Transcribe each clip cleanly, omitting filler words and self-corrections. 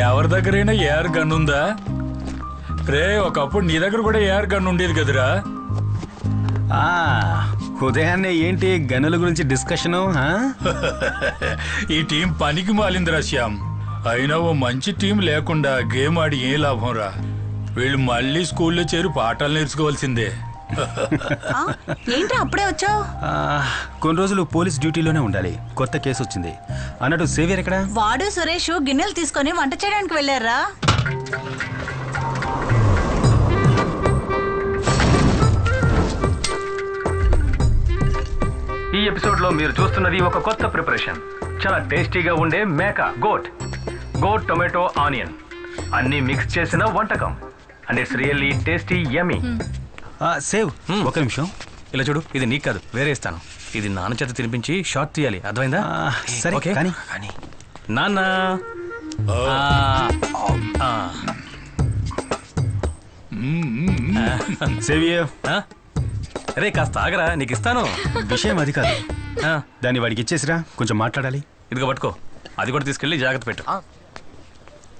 ఎవరి దగ్గరైనా AR gun ఉందా? రే, ఒకప్పుడు నీ దగ్గర కూడా ఏఆర్ గన్ ఉండేది కదరా? ఉదయాన్నే ఏంటి గనుల గురించి డిస్కషను? ఈ టీం పనికి మాలిందిరా శ్యామ్. అయినా ఓ మంచి టీం లేకుండా గేమ్ ఆడి ఏ లాభం రా? వీళ్ళు మళ్ళీ స్కూల్లో చేరి పాఠాలు నేర్చుకోవాల్సిందే. ఏంట్రా అప్పుడే వచ్చావు? కొన్ని రోజులు పోలీస్ డ్యూటీలోనే ఉండాలి. కొత్త కేసు వచ్చింది అన్నట్టు. సేవియర్ ఎక్కడ? వాడు సురేష్ గిన్నెలు తీసుకొని వంట చేయడానికి వెళ్ళారా? ఈ ఎపిసోడ్ లో మీరు చూస్తున్నది ఒక కొత్త ప్రిపరేషన్. చాలా టేస్టీగా ఉండే మేక గోట్ టొమాటో ఆనియన్ అన్ని మిక్స్ చేసిన వంటకం. And it's really tasty yummy. Save ఒక నిమిషం. ఇలా చూడు, ఇది నీకు కాదు, వేరే ఇస్తాను. ఇది నాన్న చేత తినిపించి షార్ట్ తీయాలి, అర్థమైందా? సరే కానీ నాన్న. సేవియర్ రే కాస్త ఆగరా, నీకు ఇస్తాను. విషయం అది కాదు, దాన్ని వాడికి ఇచ్చేసిరా, కొంచెం మాట్లాడాలి. ఇదిగో పట్టుకో, అది కూడా తీసుకెళ్ళి జాగ్రత్త పెట్టు.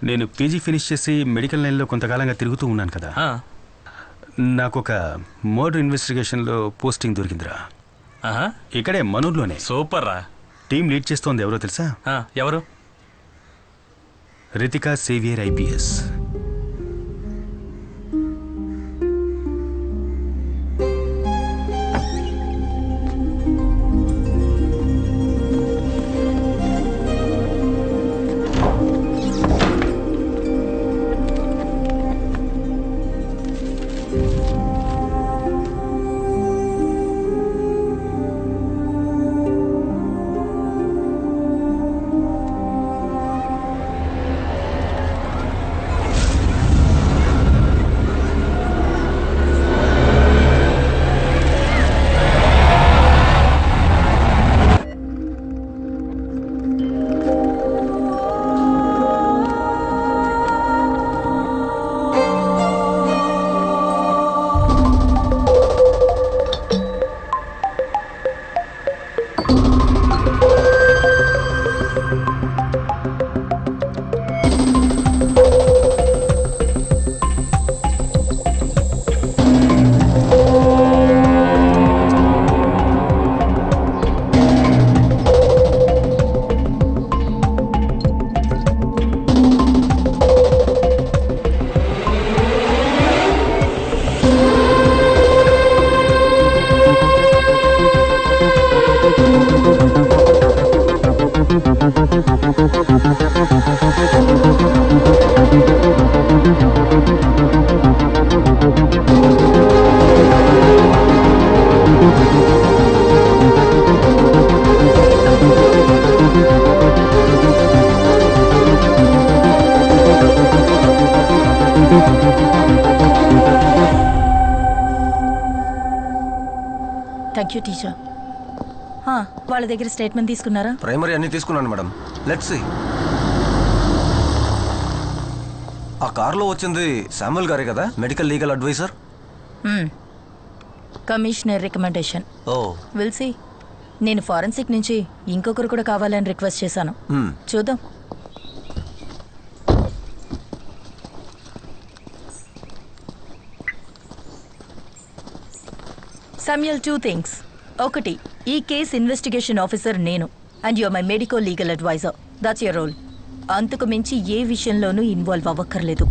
నేను పీజీ ఫినిష్ చేసి మెడికల్ లైన్లో కొంతకాలంగా తిరుగుతూ ఉన్నాను కదా. నాకు ఒక మర్డర్ ఇన్వెస్టిగేషన్లో పోస్టింగ్ దొరికిందిరా. ఇక్కడే మనూర్లోనే. సూపర్ రా. టీం లీడ్ చేస్తోంది ఎవరో తెలుసా? ఎవరు? Ritika saviour IPS. Thank you teacher. వాళ్ళ దగ్గర స్టేట్మెంట్ తీసుకున్నారా? ప్రైమరీ అన్ని తీసుకున్నాను మేడం. Let's see. ఆ కార్లో వచ్చింది శామ్యుల్ గారే కదా, medical legal adviser? Commissioner recommendation. Will see. నేను ఫారెన్సిక్ నుంచి ఇంకొకరు కూడా కావాలని రిక్వెస్ట్ చేశాను. చూద్దాం. Samuel, 2 things. ఒకటి, ఈ కేస్ ఇన్వెస్టిగేషన్ ఆఫీసర్ నేను, and you are my medico legal advisor. That's your role. అంతకు మించి ఏ విషయంలోనూ ఇన్వాల్వ్ అవ్వక్కర్లేదు.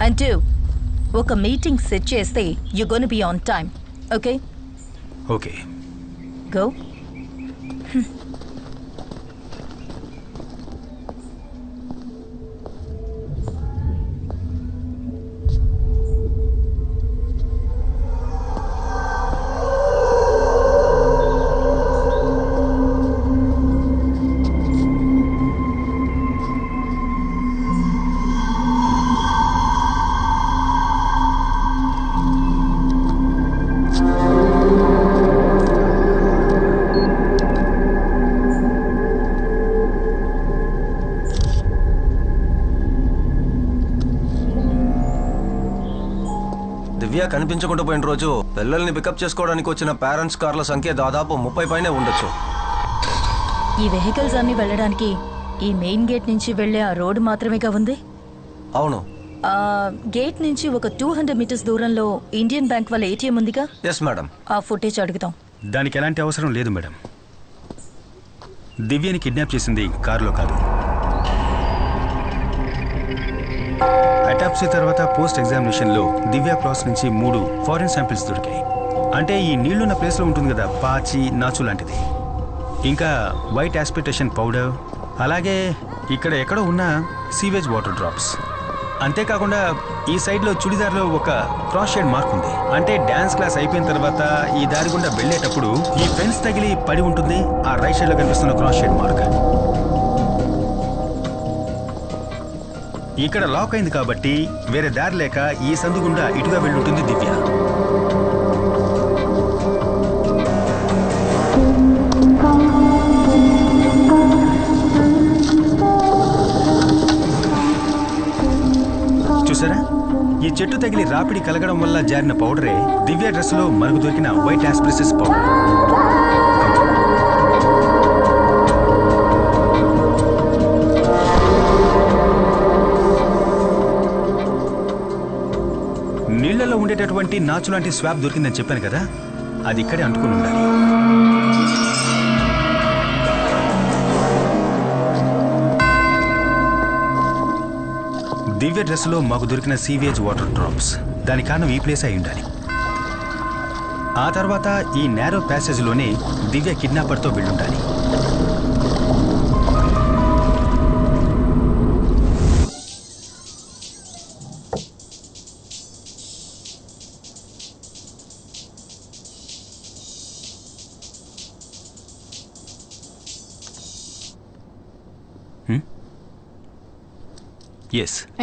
అండ్ 2, ఒక మీటింగ్ సెట్ చేస్తే you gonna be on time. Okay? Okay. Go. Divya కనిపించకుండా పోయిన రోజు పిల్లల్ని పికప్ చేసుకోవడానికి వచ్చిన పేరెంట్స్ కార్ల సంఖ్య దాదాపు 30 పైనే ఉండొచ్చు. ఈ వెహికల్స్ అన్ని వెళ్ళడానికి ఈ మెయిన్ గేట్ నుంచి వెళ్లే ఆ రోడ్డు మాత్రమేగా ఉంది. అవును. గేట్ నుంచి ఒక 200 మీటర్స్ దూరంలో ఇండియన్ బ్యాంక్ వాళ్ళ ఏటీఎం ఉందిగా. Yes madam. ఆ ఫుటేజ్ అడుగుతాం. దానికి ఎలాంటి అవసరం లేదు మేడం. దివ్యని కిడ్నాప్ చేసింది కారులో కాదు. అటాప్సీ తర్వాత పోస్ట్ ఎగ్జామినేషన్లో దివ్య క్రాస్ నుంచి 3 ఫారిన్ శాంపిల్స్ దొరికాయి. అంటే ఈ నీళ్లున్న ప్లేస్లో ఉంటుంది కదా, పాచి నాచు లాంటిది. ఇంకా వైట్ యాస్పిటేషన్ పౌడర్, అలాగే ఇక్కడ ఎక్కడో ఉన్న సీవేజ్ వాటర్ డ్రాప్స్. అంతేకాకుండా ఈ సైడ్లో చుడిదార్లో ఒక క్రాస్ షేడ్ మార్క్ ఉంది. అంటే డ్యాన్స్ క్లాస్ అయిపోయిన తర్వాత ఈ దారి గుండా వెళ్ళేటప్పుడు ఈ ఫెన్స్ తగిలి పడి ఉంటుంది. ఆ రైట్ సైడ్లో కనిపిస్తున్న క్రాస్ షేడ్ మార్క్. ఇక్కడ లాక్ అయింది కాబట్టి వేరే దారి లేక ఈ సందు గుండా ఇటుగా వెళ్ళుంటుంది దివ్య. చూసారా, ఈ చెట్టు తగిలి రాపిడి కలగడం వల్ల జారిన పౌడరే దివ్య డ్రెస్లో మనకు దొరికిన వైట్ ఆస్ప్రిసిస్ పౌడర్. నీళ్లలో ఉండేటటువంటి నాచు లాంటి స్వాబ్ దొరికిందని చెప్పాను కదా, అది ఇక్కడే అంటుకుని ఉండాలి. దివ్య డ్రెస్లో మాకు దొరికిన సీవేజ్ వాటర్ డ్రాప్స్, దాని కారణం ఈ ప్లేస్ అయి ఉండాలి. ఆ తర్వాత ఈ నేరో ప్యాసేజ్లోనే దివ్య కిడ్నాపర్తో వెళ్ళుండాలి.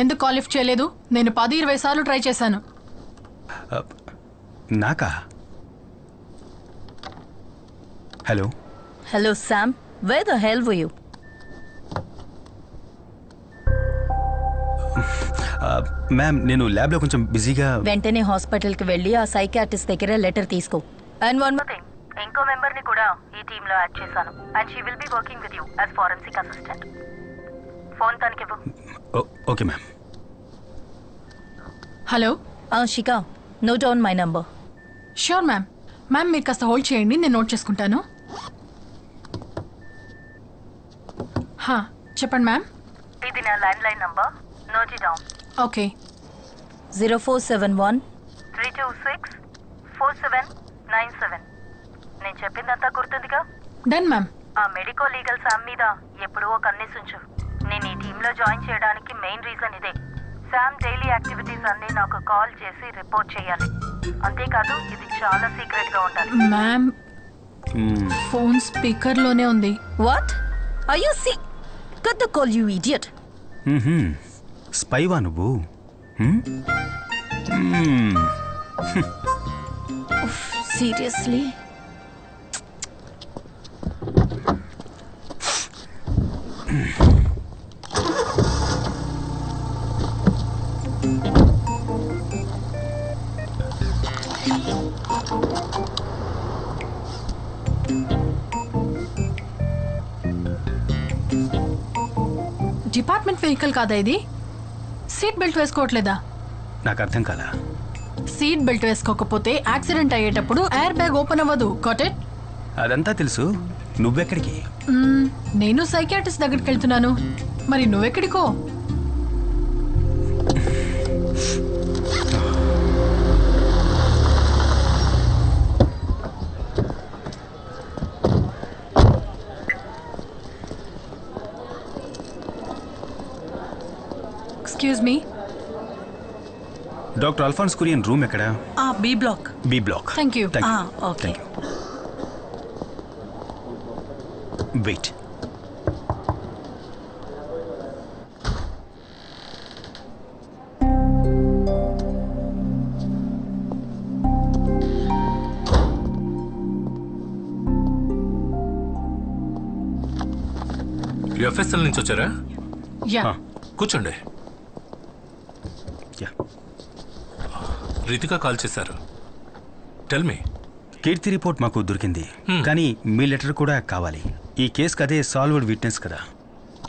ఎందుకు కాల్ లిఫ్ట్ చేయలేదు? నేను 10-20 సార్లు ట్రై చేశాను. నాకా? Hello hello Sam, wear the hell were you? Ma'am, నేను ల్యాబ్లో కొంచెం బిజీగా. వెంటనే హాస్పిటల్కి వెళ్ళి ఆ సైకాట్రిస్ట్ దగ్గర లెటర్ తీసుకో. అండ్ వన్ మోర్ థింగ్, ఇంకో మెంబర్ని కూడా ఈ టీంలో యాడ్ చేశాను. And she will be working with you as forensic assistant. Phone తనకివ్వు. Okay ma'am. Hello Shikha, note down my number. Sure ma'am. Ma'am మీరు కాస్త హోల్డ్ చేయండి, నేను నోట్ చేసుకుంటాను. చెప్పండి మ్యామ్. ఇది నా land line number, note it down. Okay. 0471 326 4797. నేను చెప్పిందంతా గుర్తుందిగా? Done ma'am. ఆ మెడికో లీగల్ శామ్ మీద ఎప్పుడూ ఒక కన్నేసుంచు. నేను ఈ టీంలో జాయిన్ చేయడానికి మెయిన్ రీజన్ ఇదే. శామ్ డైలీ యాక్టివిటీస్ అన్ని నాకు కాల్ చేసి రిపోర్ట్ చేయాలి. అంతేకాదు, ఇది చాలా సీక్రెట్ గా ఉండాలి. మ్యామ్, ఫోన్ స్పీకర్ లోనే ఉంది. What are you see? Cut the call you idiot. స్పైవా నువ్వు? సీరియస్లీ? డిపార్ట్మెంట్ వెహికల్ కాదా ఇది? సీట్ బెల్ట్ వేసుకోవట్లేదా? నాకు అర్థం కాలా. సీట్ బెల్ట్ వేసుకోకపోతే యాక్సిడెంట్ అయ్యేటప్పుడు ఎయిర్ బ్యాగ్ ఓపెన్ అవ్వదు. Got it? అదంతా తెలుసు. నువ్వెక్కడికి? నేను సైకియాట్రిస్ట్ దగ్గరికి వెళ్తున్నాను. మరి నువ్వెక్కడికో? Excuse me. Doctor Alphonse Kurian room ఎక్కడ? B block. B block. Thank you. Okay. Wait. FSL నుంచి వచ్చారా? యా. కూర్చోండి. యా. రితిక కాల్ చేశారు. Tell me. కీర్తి రిపోర్ట్ మాకు దొరికింది, కానీ మీ లెటర్ కూడా కావాలి. ఈ కేసుకి అదే సాల్వ్డ్ విట్నెస్ కదా.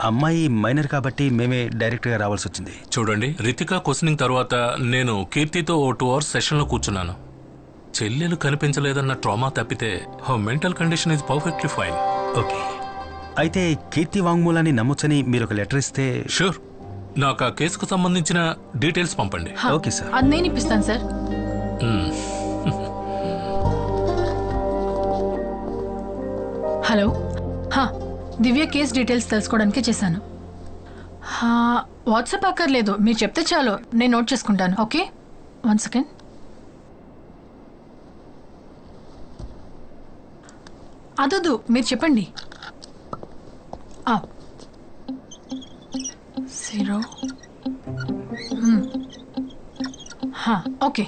అమ్మాయి మైనర్ కాబట్టి మేమే డైరెక్ట్గా రావాల్సి వచ్చింది. చూడండి, రితిక క్వశ్చనింగ్ తర్వాత నేను కీర్తితో ఓ 2 hours సెషన్లో కూర్చున్నాను. చెల్లెలు కనిపించలేదన్న ట్రామా తప్పితే her mental condition is perfectly fine. Okay, అయితే కీర్తి వాంగ్మూలాన్ని నమ్మొచ్చని మీరు ఒక లెటర్ ఇస్తే. షూర్, నాకు ఆ కేసుకు సంబంధించిన డీటెయిల్స్ పంపండి. Okay sir. అది నేను ఇప్పిస్తాను సార్. హలో, దివ్య కేస్ డీటెయిల్స్ తెలుసుకోవడానికి చేశాను. వాట్సాప్ అక్కర్లేదు, మీరు చెప్తే చాలు, నేను నోట్ చేసుకుంటాను. Okay, 1 second. అదొద్దు, మీరు చెప్పండి. 0 ఓకే.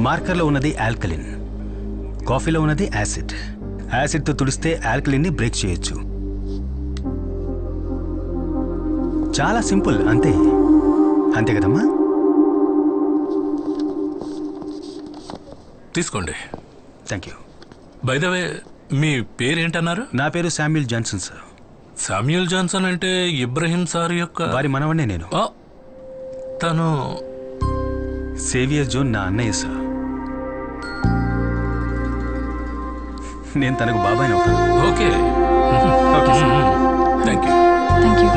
మార్కర్లో ఉన్నది ఆల్కలిన్, కాఫీలో ఉన్నది యాసిడ్. యాసిడ్తో తుడిస్తే ఆల్కలిన్ని బ్రేక్ చేయొచ్చు. చాలా సింపుల్, అంతే అంతే కదమ్మా. తీసుకోండి. Thank you. By the way, మీ పేరేంటన్నారు? నా పేరు Samuel Johnson sir. Samuel Johnson అంటే ఇబ్రహీం సార్ యొక్క వారి మనవన్నే నేను. తను సేవియర్ జోన్ నా అన్నయ్య సార్. నేను తనకు బాబాయ్ అవుతాను. Okay okay sir. Thank you. Thank you.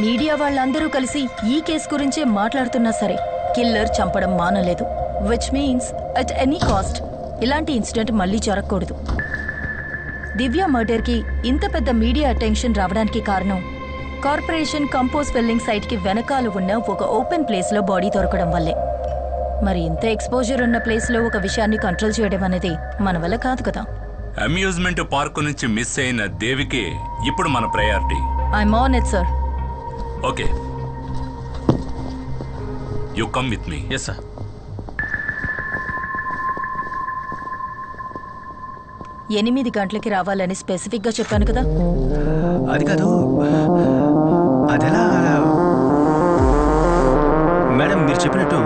Media వాళ్ళందరూ కలిసి ఈ కేసు గురించే మాట్లాడుతున్నా సరే కిల్లర్ చంపడం మానలేదు. Which means at any cost ఇలాంటి ఇన్సిడెంట్ మళ్ళీ జరగకూడదు. దివ్య మర్డర్కి ఇంత పెద్ద మీడియా అటెన్షన్ రావడానికి కారణం కార్పొరేషన్ కంపోజ్ ఫిల్లింగ్ సైట్కి వెనకాల ఉన్న ఒక ఓపెన్ ప్లేస్లో బాడీ దొరకడం వల్లే. మరి ఇంత ఎక్స్పోజర్ ఉన్న ప్లేస్లో ఒక విషయాన్ని కంట్రోల్ చేయడం అనేది మన వల్ల కాదు కదా. అమ్యూజ్మెంట్ పార్క్ నుంచి మిస్ అయిన దేవికి ఇప్పుడు మన priority. I'm on it sir. Okay, you come with me. Yes sir. 8 గంటలకి రావాలని స్పెసిఫిక్గా చెప్పాను కదా. అది కాదు, అదెలా మేడం? మీరు చెప్పినట్టు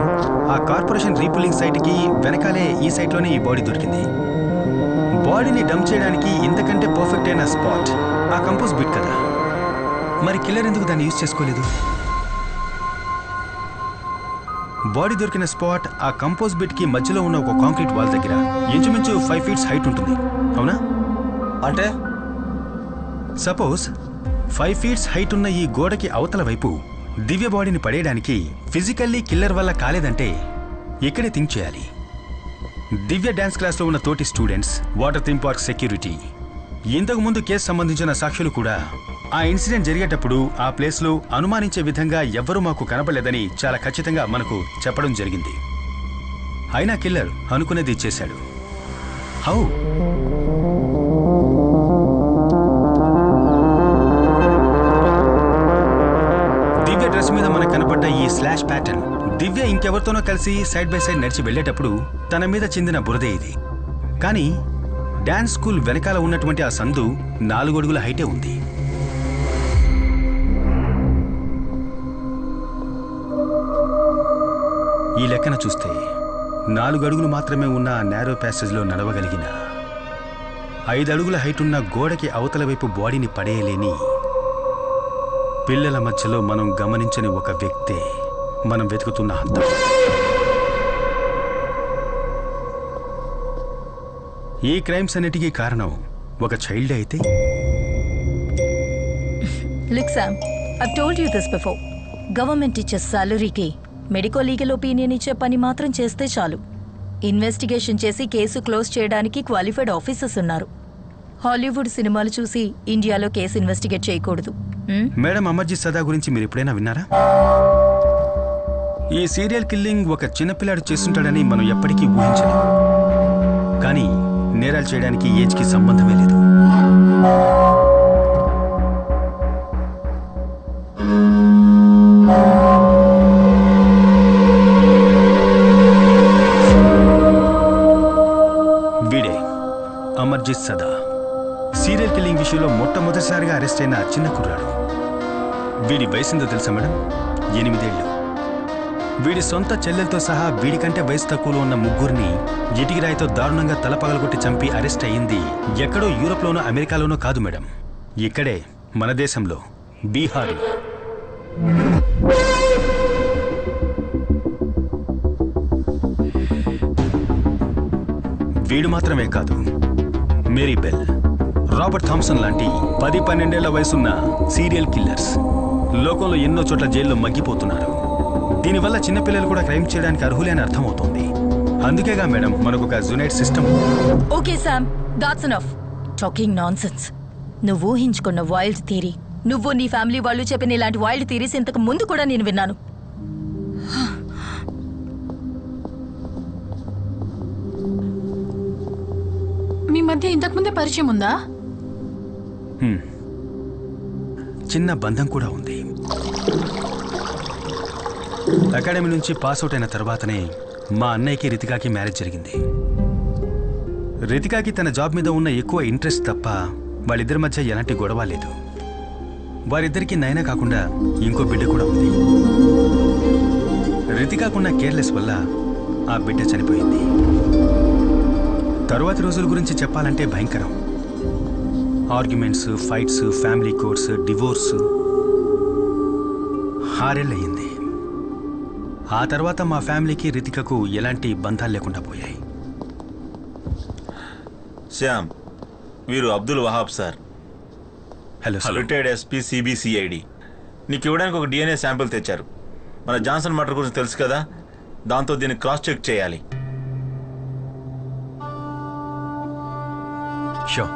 ఆ కార్పొరేషన్ రీపులింగ్ సైట్కి వెనకాలే ఈ సైట్లోనే ఈ బాడీ దొరికింది. బాడీని డంప్ చేయడానికి ఇంతకంటే పర్ఫెక్ట్ అయిన స్పాట్ ఆ కంపోజ్ బిట్ కదా. మరి కిల్లర్ ఎందుకు దాన్ని యూజ్ చేసుకోలేదు? బాడీ దొరికిన స్పాట్ ఆ కంపోజ్ బిట్ కి మధ్యలో ఉన్న ఒక కాంక్రీట్ వాల్ దగ్గర ఇంచుమించు 5 feet హైట్ ఉంటుంది, అవునా? అంటే సపోజ్ 5 feet హైట్ ఉన్న ఈ గోడకి అవతల వైపు దివ్య బాడీని పడేయడానికి ఫిజికల్లీ కిల్లర్ వల్ల కాలేదంటే ఇక్కడే థింక్ చేయాలి. దివ్య డాన్స్ క్లాస్లో ఉన్న తోటి students, water theme park security, ఇంతకుముందు కేసు సంబంధించిన సాక్షులు కూడా ఆ ఇన్సిడెంట్ జరిగేటప్పుడు ఆ ప్లేస్లో అనుమానించే విధంగా ఎవ్వరూ మాకు కనపడలేదని చాలా ఖచ్చితంగా మనకు చెప్పడం జరిగింది. అయినా కిల్లర్ అనుకునేది చేశాడు. హౌ? దివ్య డ్రెస్ మీద మనకు కనపడ్డ ఈ స్లాష్ ప్యాటర్న్ దివ్య ఇంకెవరితోనో కలిసి సైడ్ బై సైడ్ నడిచి వెళ్ళేటప్పుడు తన మీద చెందిన బురదే ఇది. కానీ డాన్స్ స్కూల్ వెనకాల ఉన్నటువంటి ఆ సందు 4 అడుగుల హైటే ఉంది. ఈ లెక్కన చూస్తే 4 అడుగులు మాత్రమే ఉన్న ఆ నేరో ప్యాసేజ్లో నడవగలిగిన 5 అడుగుల హైట్ ఉన్న గోడకి అవతల వైపు బాడీని పడేయలేని పిల్లల మధ్యలో మనం గమనించని ఒక వ్యక్తే మనం వెతుకుతున్న హంతం. ఈ క్రైమ్స్ అన్నిటికీ కారణం ఒక చైల్డ్ అయితే? Look, Sam, I've told you this before. Government ఇచ్చే సాలరీకి మెడికో లీగల్ ఒపీనియన్ ఇచ్చే పని మాత్రం చేస్తే చాలు. ఇన్వెస్టిగేషన్ చేసి కేసు క్లోజ్ చేయడానికి క్వాలిఫైడ్ ఆఫీసర్స్ ఉన్నారు. హాలీవుడ్ సినిమాలు చూసి ఇండియాలో కేసు ఇన్వెస్టిగేట్ చేయకూడదు. మేడం, అమర్జిత్ సదా గురించి మీరు ఎప్పుడైనా విన్నారా? ఈ సీరియల్ కిల్లింగ్ ఒక చిన్నపిల్లాడు చేస్తుంటాడని మనం ఎప్పటికీ ఊహించలేం. కానీ నేరాలు చేయడానికి ఏజ్కి సంబంధమే లేదు. వీడే అమర్జిత్ సదా, సీరియల్ కిల్లింగ్ విషయంలో మొట్టమొదటిసారిగా అరెస్ట్ అయిన చిన్న కుర్రాడు. వీడి వయసుందో తెలుసా మేడం? 8 ఏళ్ళు. వీడి సొంత చెల్లెలతో సహా వీడికంటే వయసు తక్కువలో ఉన్న 3 ఇటికిరాయితో దారుణంగా తలపగలగొట్టి చంపి అరెస్ట్ అయ్యింది ఎక్కడో యూరోప్లోనో అమెరికాలోనో కాదు మేడం, ఇక్కడే మన దేశంలో, బీహార్లో. వీడు మాత్రమే కాదు, మేరీ బెల్, రాబర్ట్ థామ్సన్ లాంటి 10-12 ఏళ్ల వయసున్న సీరియల్ కిల్లర్స్ లోకంలో ఎన్నో చోట్ల జైల్లో మగ్గిపోతున్నారు. దీనివల్ల చిన్నపిల్లలు కూడా క్రైమ్ చేయడానికి అర్హులే అని అర్థమవుతోంది. అందుకేగా మేడం మనకు ఒక జునైట్ system. Okay Sam, that's enough talking nonsense. నువ్వు ఊహించుకున్న వైల్డ్ థియరీ, నువ్వు నీ ఫ్యామిలీ వాళ్ళు చెప్పిన ఇలాంటి వైల్డ్ థియరీస్ ఇంతకు ముందు కూడా నేను విన్నాను. మీ మధ్య ఇంతకుముందే పరిచయం ఉందా? చిన్న బంధం కూడా ఉంది. అకాడమీ నుంచి పాస్అవుట్ అయిన తర్వాతనే మా అన్నయ్యకి రితికాకి మ్యారేజ్ జరిగింది. రితికాకి తన జాబ్ మీద ఉన్న ఎక్కువ ఇంట్రెస్ట్ తప్ప వాళ్ళిద్దరి మధ్య ఎలాంటి గొడవ లేదు. వారిద్దరికీ నైనా కాకుండా ఇంకో బిడ్డ కూడా ఉంది. రితికాకున్న కేర్లెస్ వల్ల ఆ బిడ్డ చనిపోయింది. తరువాతి రోజుల గురించి చెప్పాలంటే భయంకరం. Arguments, fights, family courts, divorce. 6 ఏళ్ళు అయ్యింది. ఆ తర్వాత మా ఫ్యామిలీకి రితికకు ఎలాంటి బంధాలు లేకుండా పోయాయి. శ్యామ్, వీరు Abdul Wahab sir. Hello sir. Retired SP CBCID. నీకు ఇవ్వడానికి ఒక డిఎన్ఏ శాంపిల్ తెచ్చారు. మన జాన్సన్ మర్డర్ గురించి తెలుసు కదా, దాంతో దీన్ని క్రాస్ చెక్ చేయాలి. షో.